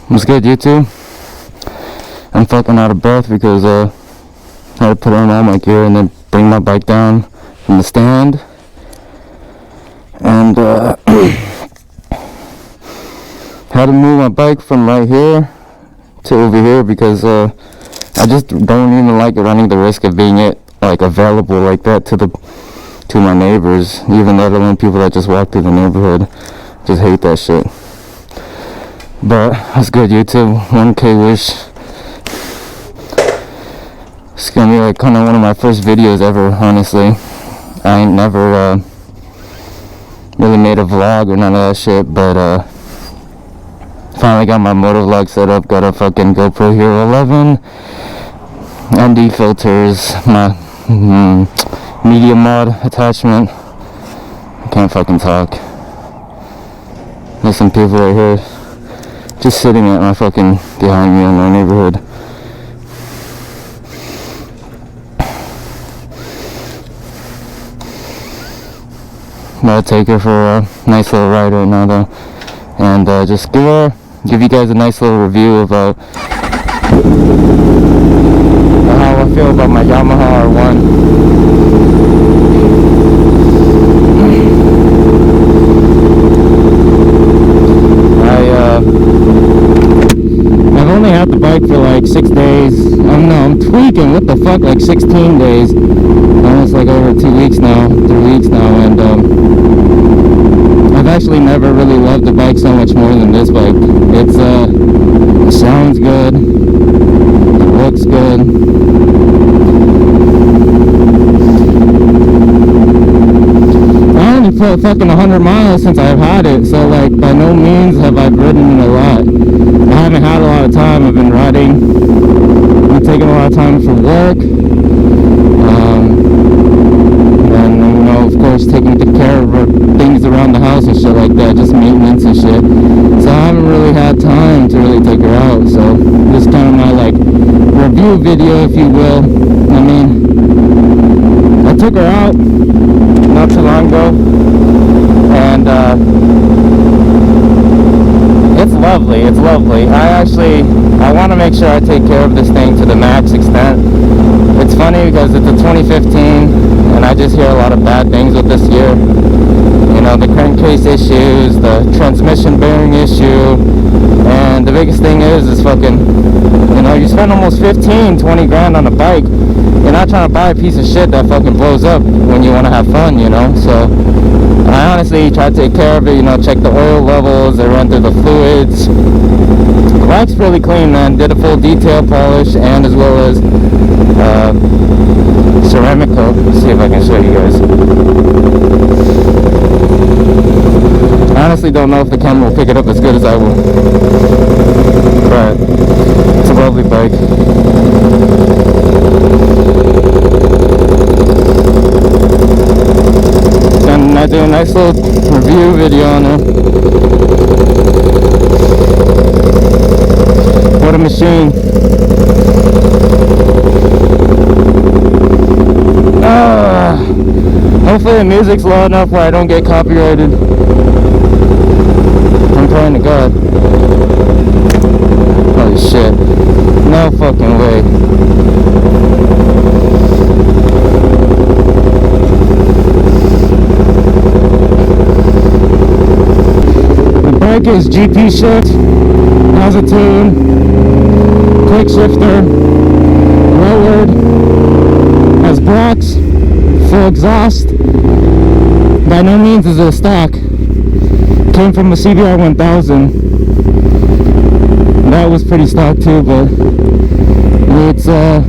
What's good, YouTube? I'm fucking out of breath because I had to put on all my gear and then bring my bike down from the stand. And had to move my bike from right here to over here because I just don't even like running the risk of being available like that to my neighbors, even let alone people that just walk through the neighborhood. Just hate that shit. But that's good, YouTube. 1K wish. It's gonna be like kind of one of my first videos ever, honestly. I ain't never really made a vlog or none of that shit, but finally got my motovlog set up. Got a fucking GoPro Hero 11, ND filters, my media mod attachment. I can't fucking talk. There's some people right here just sitting at my fucking behind me in my neighborhood. I'm gonna take her for a nice little ride right now though, and just give you guys a nice little review of how I feel about my Yamaha R1. I've only had the bike for like 6 days. I'm tweaking. What the fuck? Like 16 days. Almost like over 2 weeks now, 3 weeks now, and I've actually never really loved the bike so much more than this bike. It sounds good. It looks good. I only put fucking 100 miles since I've had it, so like by no means have I ridden a lot. I haven't had a lot of time. I've been riding. I've been taking a lot of time for work. And of course taking care of things around the house and shit like that, just maintenance and shit. So I haven't really had time to really take her out. So this is kind of my like review video, if you will. I mean, I took her out not too long ago, and it's lovely. It's lovely. I want to make sure I take care of this thing to the max extent. It's funny because it's a 2015, and I just hear a lot of bad things with this year. You know, the crankcase issues, the transmission bearing issue, and the biggest thing is fucking, you know, you spend almost 15, 20 grand on a bike. You're not trying to buy a piece of shit that fucking blows up when you want to have fun, you know. So I honestly try to take care of it, you know, check the oil levels, I run through the fluids. The bike's really clean, man. Did a full detail polish and as well as ceramic coat. Let's see if I can show you guys. I honestly don't know if the camera will pick it up as good as I will, but it's a lovely bike. And I do a nice little review video on her. What a machine. Hopefully the music's loud enough where I don't get copyrighted. I'm praying to God. Holy shit. No fucking way. The bike is GP shift, has a tune, quick shifter, lowered, has blocks, full exhaust. By no means is it a stock. Came from a CBR 1000. That was pretty stock too, but it's it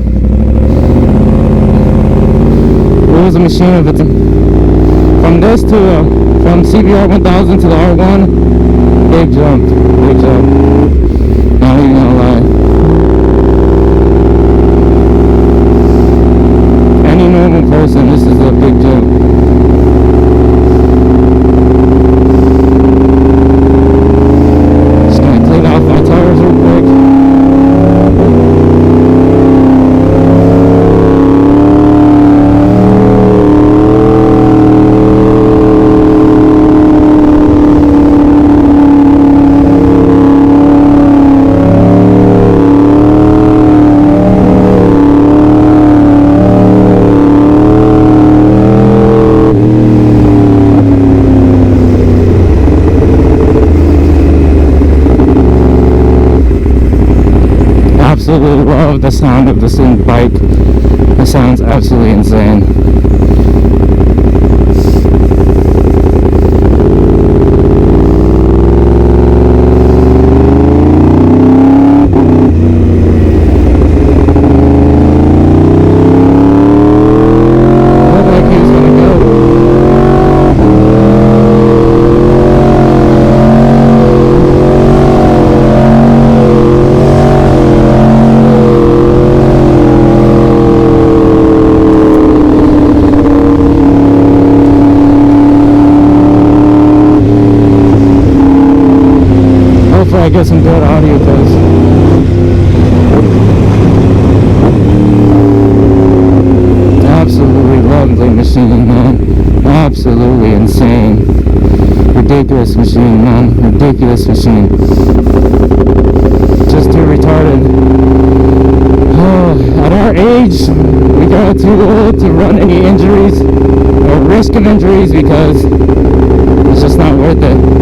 was a machine of its. From this to from CBR 1000 to the R1, big jump, big jump. Not even gonna lie. Any normal person, this is a big jump. Just gonna clean off my tires real quick. absolutely love the sound of this bike. It sounds absolutely insane. I get some good audio because absolutely lovely machine, man. Absolutely insane. Ridiculous machine, man. Ridiculous machine. Just too retarded. Oh, at our age, we got too old to run any injuries or risk of injuries because it's just not worth it.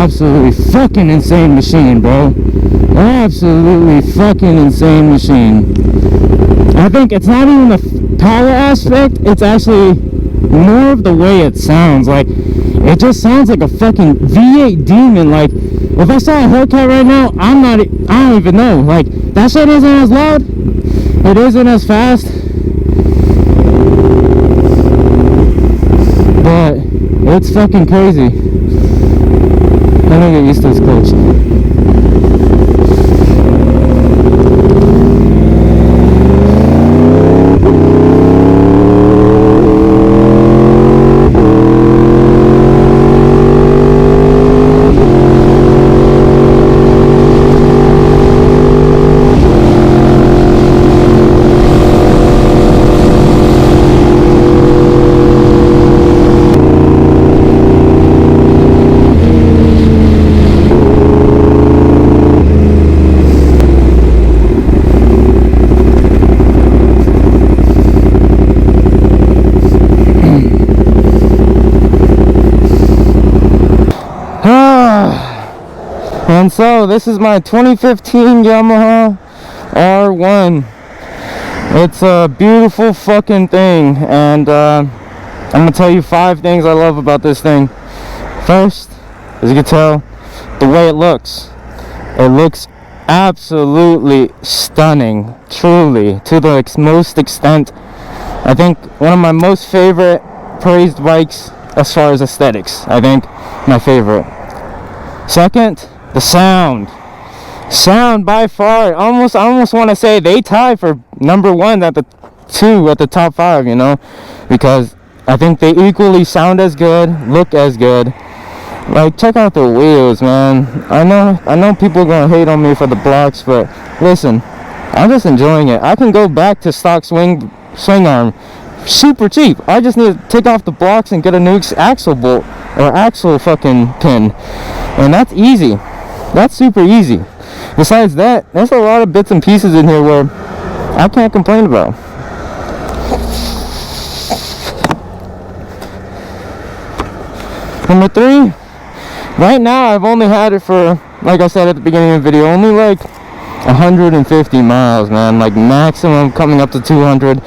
Absolutely fucking insane machine, bro. Absolutely fucking insane machine. I think it's not even the power aspect, it's actually more of the way it sounds. Like, it just sounds like a fucking V8 demon. Like, if I saw a Hellcat right now, I don't even know. Like, that shit isn't as loud, it isn't as fast, but it's fucking crazy. I don't get used to this coach. And so this is my 2015 Yamaha R1. It's a beautiful fucking thing, and I'm gonna tell you 5 things I love about this thing. First, as you can tell, the way it looks. It looks absolutely stunning, truly, to the most extent. I think one of my most favorite praised bikes as far as aesthetics. I think my favorite. Second, the sound by far. I almost want to say they tie for number 1 at the 2 at the top 5, you know, because I think they equally sound as good, look as good. Like, check out the wheels, man. I know people are gonna hate on me for the blocks, but listen, I'm just enjoying it. I can go back to stock swing arm super cheap. I just need to take off the blocks and get a new axle bolt or axle fucking pin. And that's easy. That's super easy. Besides that, there's a lot of bits and pieces in here where I can't complain about. Number 3, right now I've only had it for, like I said at the beginning of the video, only like 150 miles, man. Like maximum coming up to 200.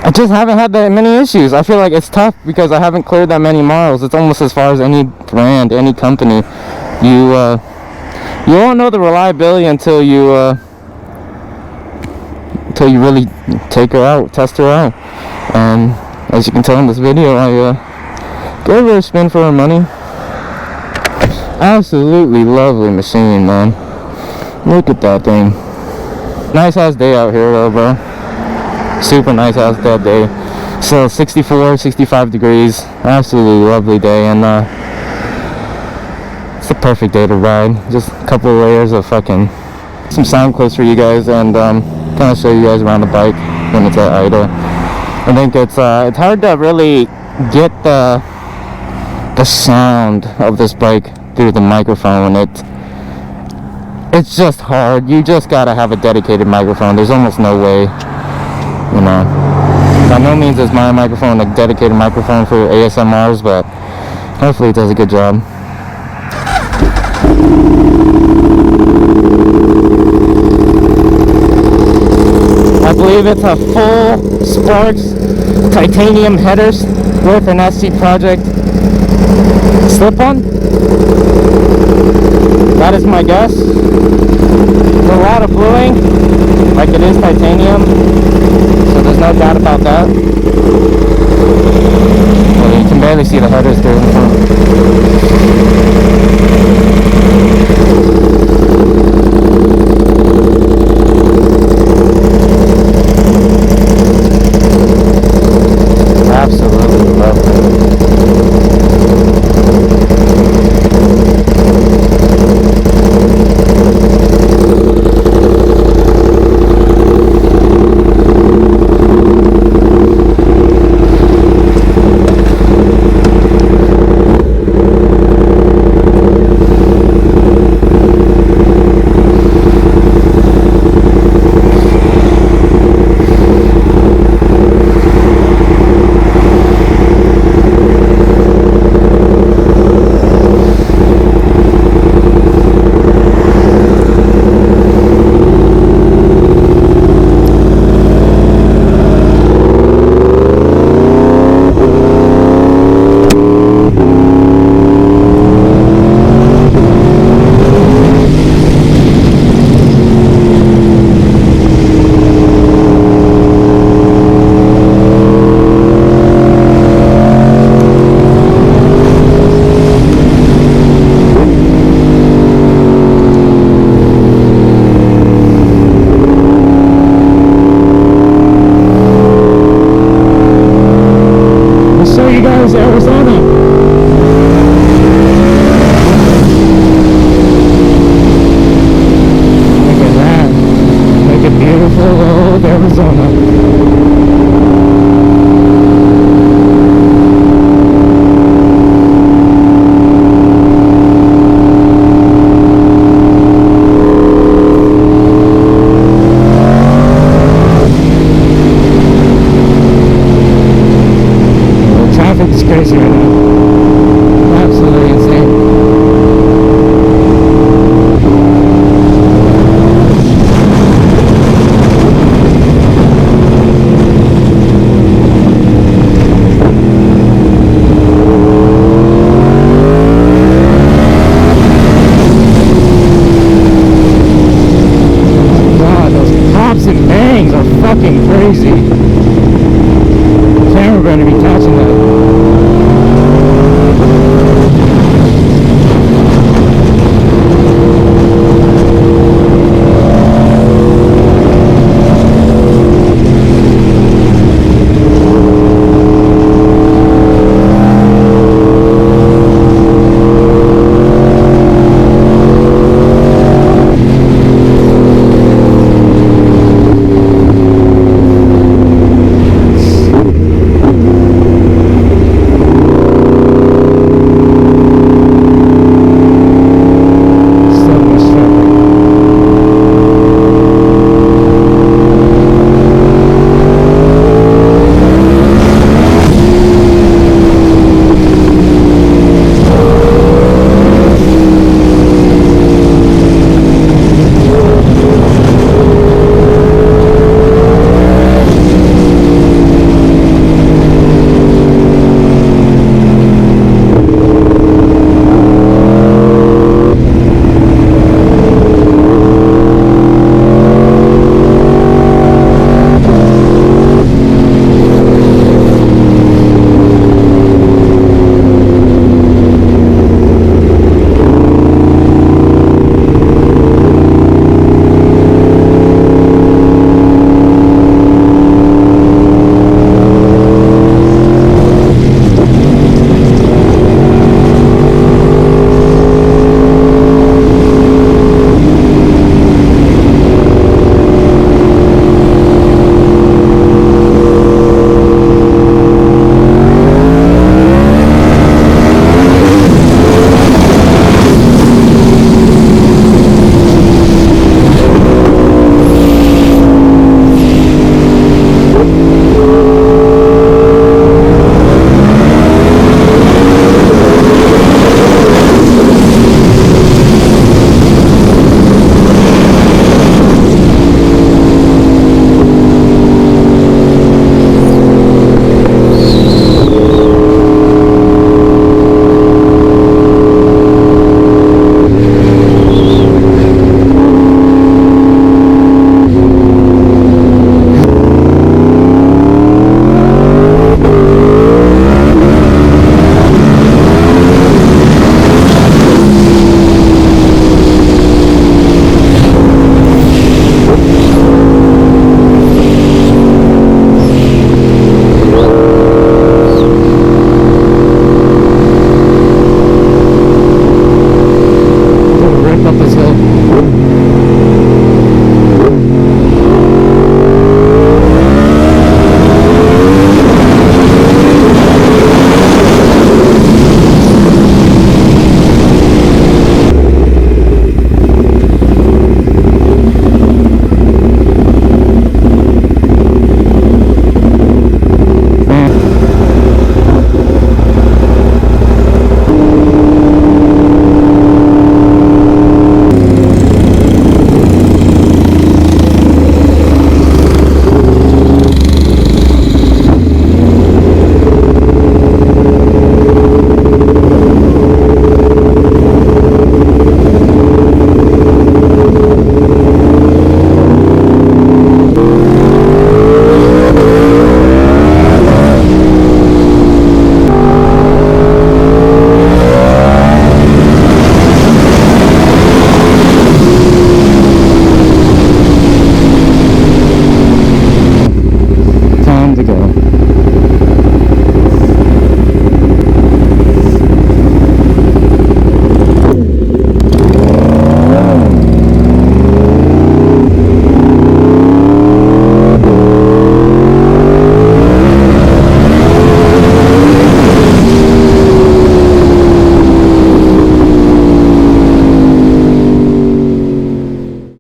I just haven't had that many issues. I feel like it's tough because I haven't cleared that many miles. It's almost as far as any brand, any company. You won't know the reliability until you really take her out, test her out. And as you can tell in this video, I gave her a spin for her money. Absolutely lovely machine, man. Look at that thing. Nice ass day out here though, bro. Super nice ass that day. So 64, 65 degrees. Absolutely lovely day, and it's the perfect day to ride. Just a couple of layers of fucking some sound clips for you guys, and kind of show you guys around the bike when it's at idle. I think it's hard to really get the sound of this bike through the microphone. It's just hard. You just gotta have a dedicated microphone. There's almost no way, you know. By no means is my microphone a dedicated microphone for ASMRs, but hopefully it does a good job. I believe it's a full Sparks titanium headers with an SC Project slip-on. That is my guess. There's a lot of bluing, like it is titanium, so there's no doubt about that. Well, you can barely see the headers there in front. Absolutely lovely. Arizona. Look at that. Look at beautiful old Arizona. It's crazy right now. Absolutely insane. God, those pops and bangs are fucking crazy. The camera better be catching that.